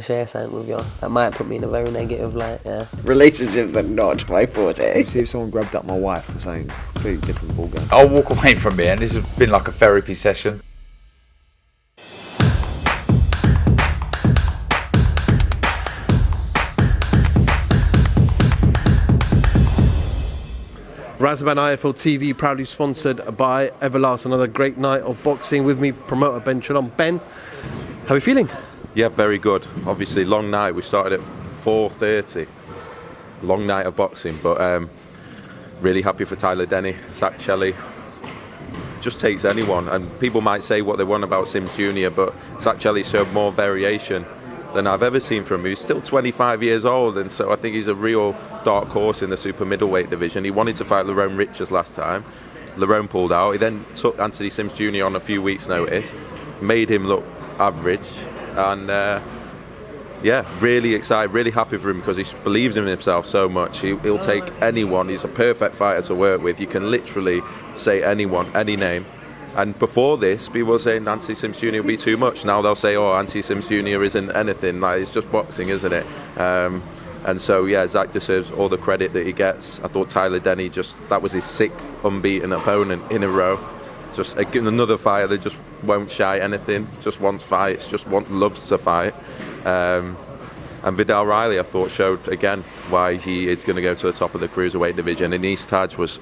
to share something with you. That might put me in a very negative light, yeah. Relationships are not my forte. See if someone grabbed up my wife or something, completely different ballgame. I'll walk away from here, and this has been like a therapy session. Razban IFL TV proudly sponsored by Everlast. Another great night of boxing with me, promoter Ben Shalom. Ben, how are you feeling? Yeah, very good. Obviously, long night. We started at 4:30. Long night of boxing, but really happy for Tyler Denny, Zach Shelley. Just takes anyone, and people might say what they want about Sims Jr., but Zach Shelley showed more variation than I've ever seen from him. He's still 25 years old, and so I think he's a real dark horse in the super middleweight division. He wanted to fight Lerone Richards last time. Lerone pulled out. He then took Anthony Sims Jr. on a few weeks' notice, made him look average, and really excited, really happy for him because he believes in himself so much. He'll take anyone. He's a perfect fighter to work with. You can literally say anyone, any name. And before this, people were saying Anthony Sims Jr. will be too much. Now they'll say, oh, Anthony Sims Jr. isn't anything. Like, it's just boxing, isn't it? And so, yeah, Zach deserves all the credit that he gets. I thought Tyler Denny that was his 6th unbeaten opponent in a row. Just again, another fighter that just won't shy anything, just wants fights, loves to fight. And Vidal Riley, I thought, showed again why he is going to go to the top of the cruiserweight division. And East Taj was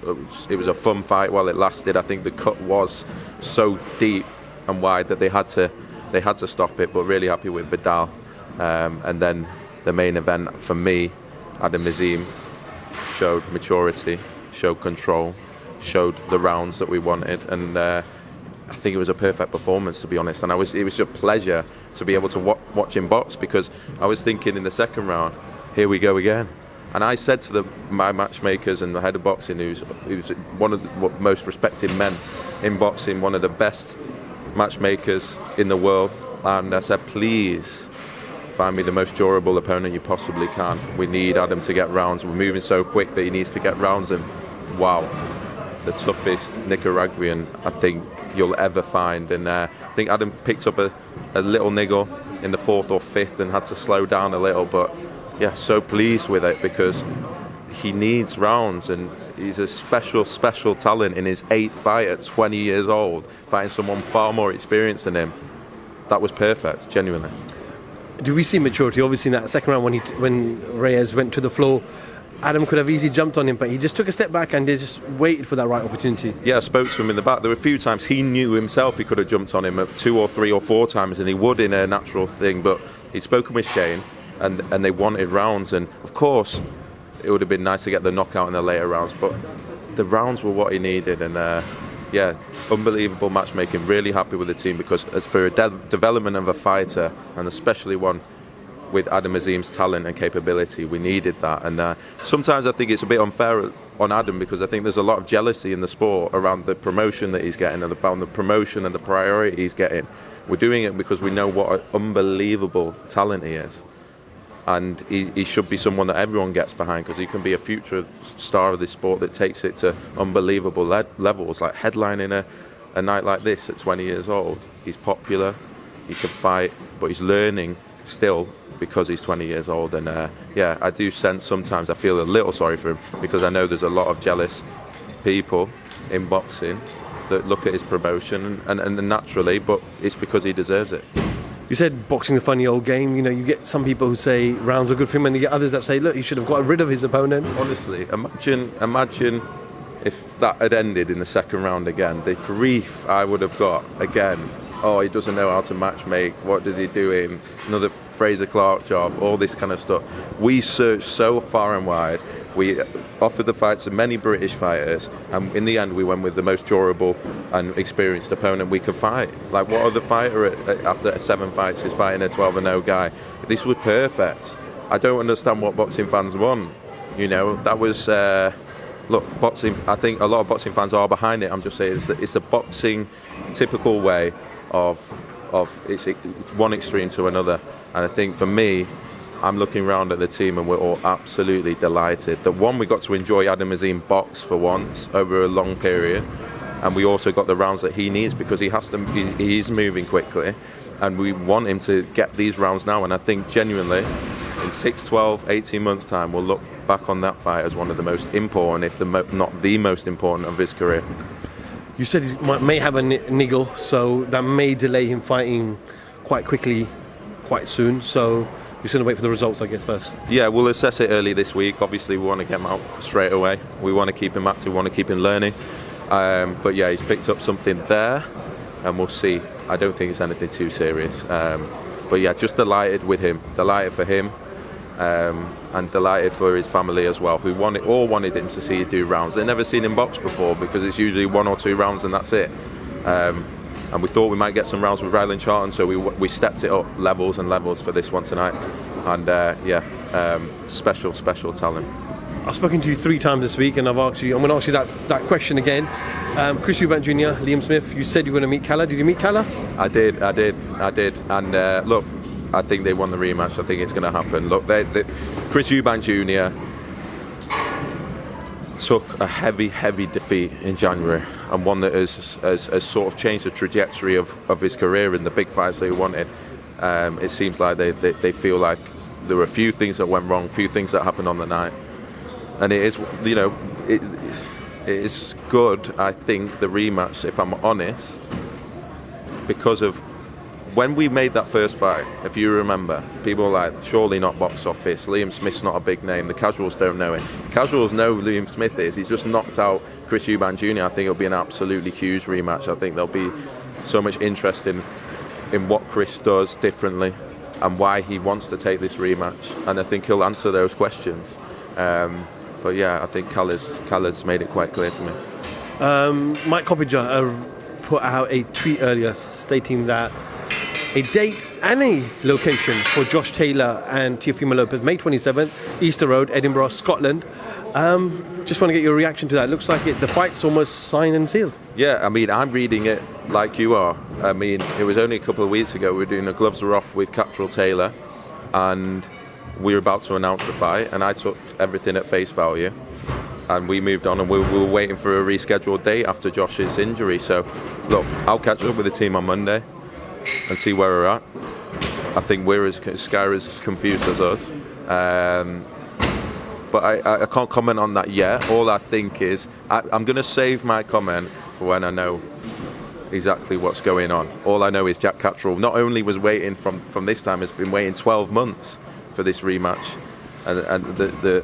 a fun fight while it lasted. I think the cut was so deep and wide that they had to stop it. But really happy with Vidal. And then the main event for me, Adam Azim showed maturity, showed control, showed the rounds that we wanted, and I think it was a perfect performance, to be honest. And it was just a pleasure to be able to watch him box, because I was thinking in the second round, here we go again. And I said to my matchmakers and the head of boxing, who's one of the most respected men in boxing, one of the best matchmakers in the world, and I said, please find me the most durable opponent you possibly can. We need Adam to get rounds. We're moving so quick that he needs to get rounds, and wow, the toughest Nicaraguan I think you'll ever find. And I think Adam picked up a little niggle in the 4th or 5th and had to slow down a little, but yeah, so pleased with it because he needs rounds, and he's a special talent in his 8th fight at 20 years old, fighting someone far more experienced than him. That was perfect, genuinely. Do we see maturity? Obviously in that second round when Reyes went to the floor, Adam could have easily jumped on him, but he just took a step back and they just waited for that right opportunity. Yeah, I spoke to him in the back. There were a few times he knew himself he could have jumped on him 2 or 3 or 4 times, and he would in a natural thing, but he'd spoken with Shane and they wanted rounds, and of course it would have been nice to get the knockout in the later rounds, but the rounds were what he needed. And unbelievable matchmaking. Really happy with the team, because as for a development of a fighter, and especially one with Adam Azim's talent and capability, we needed that. And sometimes I think it's a bit unfair on Adam, because I think there's a lot of jealousy in the sport around the promotion that he's getting, and about the promotion and the priority he's getting. We're doing it because we know what an unbelievable talent he is, and he should be someone that everyone gets behind, because he can be a future star of this sport that takes it to unbelievable levels, like headlining a night like this at 20 years old. He's popular, he can fight, but he's learning still because he's 20 years old. And I do sense sometimes, I feel a little sorry for him, because I know there's a lot of jealous people in boxing that look at his promotion and naturally, but it's because he deserves it. You said boxing a funny old game. You know, you get some people who say rounds are good for him, and you get others that say, look, he should have got rid of his opponent. Honestly, imagine if that had ended in the second round again, the grief I would have got again. Oh, he doesn't know how to matchmake. What does he doing? Another Fraser Clark job, all this kind of stuff. We searched so far and wide. We offered the fights to many British fighters, and in the end we went with the most durable and experienced opponent we could fight. Like, what other fighter after 7 fights is fighting a 12-0 guy? This was perfect. I don't understand what boxing fans want. You know, that was... Look, boxing, I think a lot of boxing fans are behind it. I'm just saying it's a boxing typical way of it's one extreme to another. And I think for me, I'm looking around at the team and we're all absolutely delighted that, one, we got to enjoy Adam Azim box for once over a long period, and we also got the rounds that he needs, because he's moving quickly, and we want him to get these rounds now. And I think genuinely, in 6, 12, 18 months' time, we'll look back on that fight as one of the most important, if not the most important, of his career. You said he may have a niggle, so that may delay him fighting quite quickly, quite soon. So you're just going to wait for the results, I guess, first. Yeah, we'll assess it early this week. Obviously, we want to get him out straight away. We want to keep him active, we want to keep him learning. But yeah, he's picked up something there, and we'll see. I don't think it's anything too serious. But yeah, just delighted with him, delighted for him, and delighted for his family as well, who all wanted him to see him do rounds. They've never seen him box before, because it's usually 1 or 2 rounds and that's it. And we thought we might get some rounds with Ryland Charlton, so we stepped it up levels and levels for this one tonight. And special talent. I've spoken to you 3 times this week, and I'm going to ask you that question again. Chris Eubank Jr., Liam Smith, you said you were going to meet Kalle. Did you meet Kalle? I did. And look, I think they won the rematch. I think it's going to happen. Look, Chris Eubank Jr. took a heavy defeat in January, and one that has sort of changed the trajectory of his career in the big fights that he wanted. It seems like they feel like there were a few things that went wrong, a few things that happened on the night. And it is, it is good, I think, the rematch, if I'm honest, because of when we made that first fight, if you remember, people were like, surely not box office, Liam Smith's not a big name, the casuals don't know it. Casuals know who Liam Smith is, he's just knocked out Chris Eubank Jr. I think it'll be an absolutely huge rematch. I think there'll be so much interest in what Chris does differently and why he wants to take this rematch, and I think he'll answer those questions. But yeah, I think Kalle's made it quite clear to me. Mike Coppinger put out a tweet earlier stating that a date and a location for Josh Taylor and Taylor-Lopez, May 27th, Easter Road, Edinburgh, Scotland. Just want to get your reaction to that. Looks like the fight's almost signed and sealed. Yeah, I mean, I'm reading it like you are. I mean, it was only a couple of weeks ago we were doing the gloves are off with Cattrall Taylor, and we were about to announce the fight, and I took everything at face value, and we moved on, and we were waiting for a rescheduled date after Josh's injury. So, look, I'll catch up with the team on Monday and see where we're at. I think we're as confused as us. But I can't comment on that yet. All I think is I'm going to save my comment for when I know exactly what's going on. All I know is Jack Cattrall not only was waiting from this time, has been waiting 12 months for this rematch, and the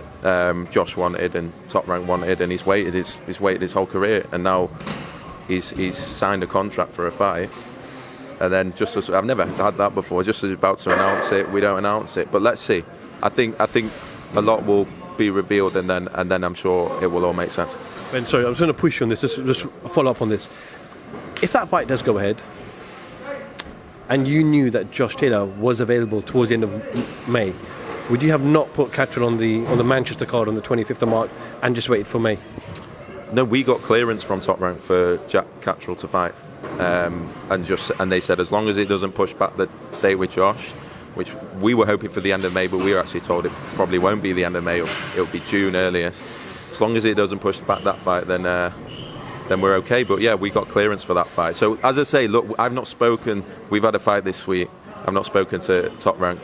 Josh wanted and Top Rank wanted, and he's waited his whole career, and now he's signed a contract for a fight. And then just as I've never had that before, just as we're about to announce it, we don't announce it. But let's see. I think a lot will be revealed, and then I'm sure it will all make sense. Ben, sorry, I was going to push you on this. Just follow up on this. If that fight does go ahead, and you knew that Josh Taylor was available towards the end of May, would you have not put Cattrall on the Manchester card on the 25th of March and just waited for May? No, we got clearance from Top Rank for Jack Cattrall to fight, and they said as long as it doesn't push back the date with Josh, which we were hoping for the end of May, but we were actually told it probably won't be the end of May, it'll be June earliest. As long as it doesn't push back that fight, then we're okay. But yeah, we got clearance for that fight. So as I say, look, I've not spoken. We've had a fight this week. I've not spoken to Top Rank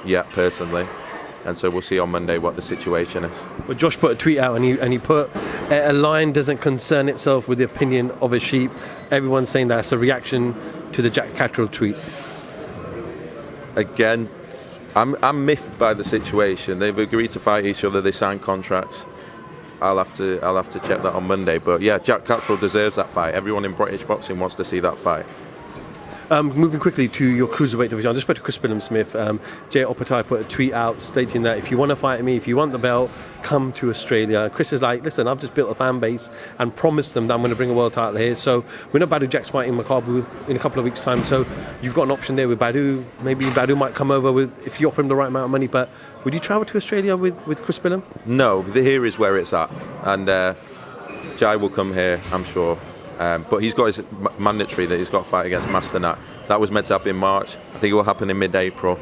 yet personally, and so we'll see on Monday what the situation is. Well, Josh put a tweet out, and he put a lion doesn't concern itself with the opinion of a sheep. Everyone's saying that's a reaction to the Jack Cattrall tweet. Again, I'm miffed by the situation. They've agreed to fight each other. They signed contracts. I'll have to check that on Monday. But yeah, Jack Cattrall deserves that fight. Everyone in British boxing wants to see that fight. Moving quickly to your cruiserweight division, I just spoke to Chris Smith. Jay Opatai put a tweet out stating that if you want to fight me, if you want the belt, come to Australia. Chris is like, listen, I've just built a fan base and promised them that I'm going to bring a world title here. So we know Badu Jack's fighting Makabu in a couple of weeks' time. So you've got an option there with Badu. Maybe Badu might come over if you offer him the right amount of money. But would you travel to Australia with Chris Billum? No, here is where it's at, and Jai will come here, I'm sure. But he's got his mandatory that he's got to fight against Master Nat. That was meant to happen in March. I think it will happen in mid-April.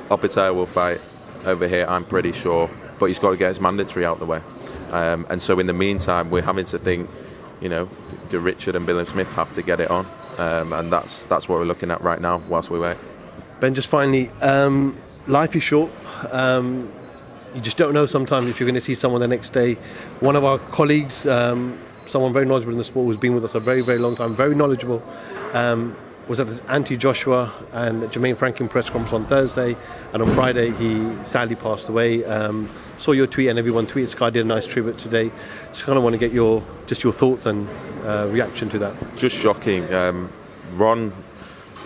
Opatai will fight over here, I'm pretty sure. But he's got to get his mandatory out the way. And so in the meantime, we're having to think, do Richard and Bill and Smith have to get it on? and that's what we're looking at right now whilst we wait. Ben, just finally, life is short. You just don't know sometimes if you're going to see someone the next day. One of our colleagues, someone very knowledgeable in the sport, who's been with us a very, very long time, very knowledgeable, was at the anti-Joshua and Jermaine Franklin press conference on Thursday, and on Friday he sadly passed away. Saw your tweet, and everyone tweeted. Sky did a nice tribute today. Just kind of want to get your thoughts and reaction to that. Just shocking. Ron,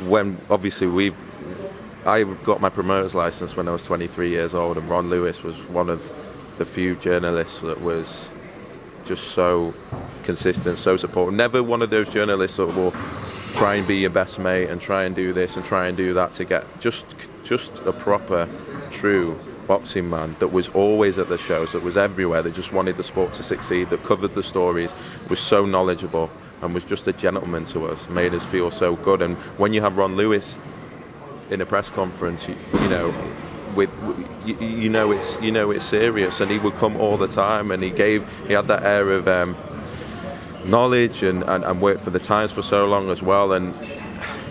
when obviously I got my promoter's license when I was 23 years old, and Ron Lewis was one of the few journalists that was just so consistent, so supportive. Never one of those journalists that will try and be your best mate and try and do this and try and do that to get just a proper, true boxing man that was always at the shows, that was everywhere, that just wanted the sport to succeed, that covered the stories, was so knowledgeable and was just a gentleman to us, made us feel so good. And when you have Ron Lewis in a press conference, you know it's serious, and he would come all the time, and he had that air of knowledge and worked for the Times for so long as well. And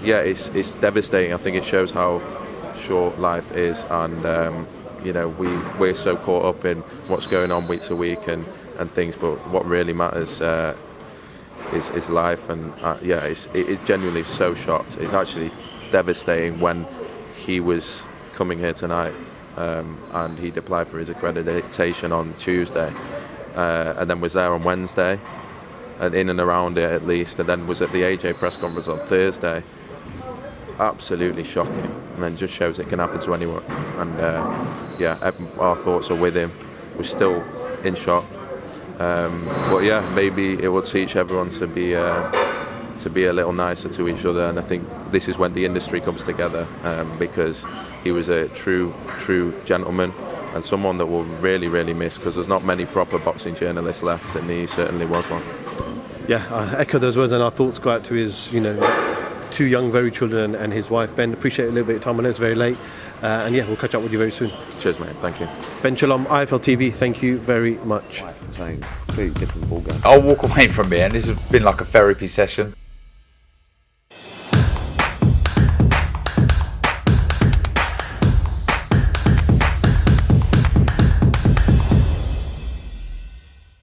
yeah, it's devastating. I think it shows how short life is, and we're so caught up in what's going on week to week and things, but what really matters is life. And it's genuinely so shocked. It's actually devastating when he was coming here tonight, and he'd applied for his accreditation on Tuesday, and then was there on Wednesday and in and around it at least, and then was at the AJ press conference on Thursday. Absolutely shocking, and then just shows it can happen to anyone. And our thoughts are with him. We're still in shock, but yeah, maybe it will teach everyone to be a little nicer to each other. And I think this is when the industry comes together, because he was a true gentleman and someone that we'll really, really miss, because there's not many proper boxing journalists left, and he certainly was one. Yeah, I echo those words, and our thoughts go out to his, two young, very children and his wife. Ben, appreciate a little bit of time. I know it's very late, and we'll catch up with you very soon. Cheers, mate. Thank you. Ben Shalom, IFL TV. Thank you very much. Saying completely different ballgame. I'll walk away from here, and this has been like a therapy session.